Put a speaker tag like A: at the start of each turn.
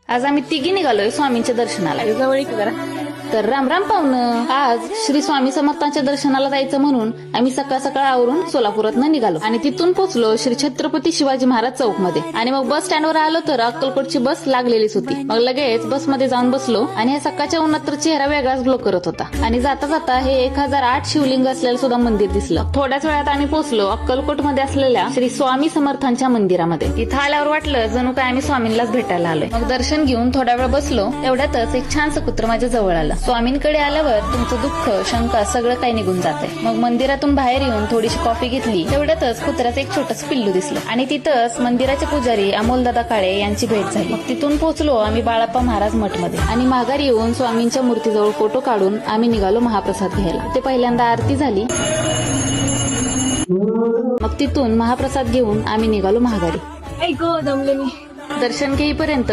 A: आज आम्ही तिघी निघालोय स्वामींच्या दर्शनाला.
B: जवळ जरा.
A: तर राम राम पाहुणं. आज श्री स्वामी समर्थांच्या दर्शनाला जायचं म्हणून आम्ही सकाळ सकाळ आवरून सोलापुरातनं निघालो आणि तिथून पोहोचलो श्री छत्रपती शिवाजी महाराज चौक मध्ये. आणि मग बस स्टँडवर आलो तर अक्कलकोटची बस लागलेलीच होती. मग लगेच बसमध्ये जाऊन बसलो आणि ह्या सकाळच्या उन्हात तर चेहरा वेगळाच ग्लो करत होता. आणि जाता जाता हे 1008 शिवलिंग असलेलं सुद्धा मंदिर दिसलं. थोड्याच वेळात आम्ही पोहोचलो अक्कलकोट मध्ये असलेल्या श्री स्वामी समर्थांच्या मंदिरामध्ये. इथं आल्यावर वाटलं जणू काय आम्ही स्वामींनाच भेटायला आलोय. मग दर्शन घेऊन थोडा वेळ बसलो. तेवढ्यातच एक छानसं कुत्र माझ्या जवळ आलं. स्वामींकडे आल्यावर तुमचं दुःख शंका सगळं काही निघून जाते. मग मंदिरातून बाहेर येऊन थोडीशी कॉफी घेतली. तेवढ्यातच कुत्र्याचं एक छोटस पिल्लू दिसलं आणि तिथंच मंदिराचे पुजारी अमोलदादा काळे यांची भेट झाली. मग तिथून पोहोचलो आम्ही बाळाप्पा महाराज मठ मध्ये आणि माघारी येऊन स्वामींच्या मूर्तीजवळ फोटो काढून आम्ही निघालो महाप्रसाद घ्यायला. ते पहिल्यांदा आरती झाली. मग तिथून महाप्रसाद घेऊन आम्ही निघालो महागारी.
B: ऐक दमले मी.
A: दर्शन घेईपर्यंत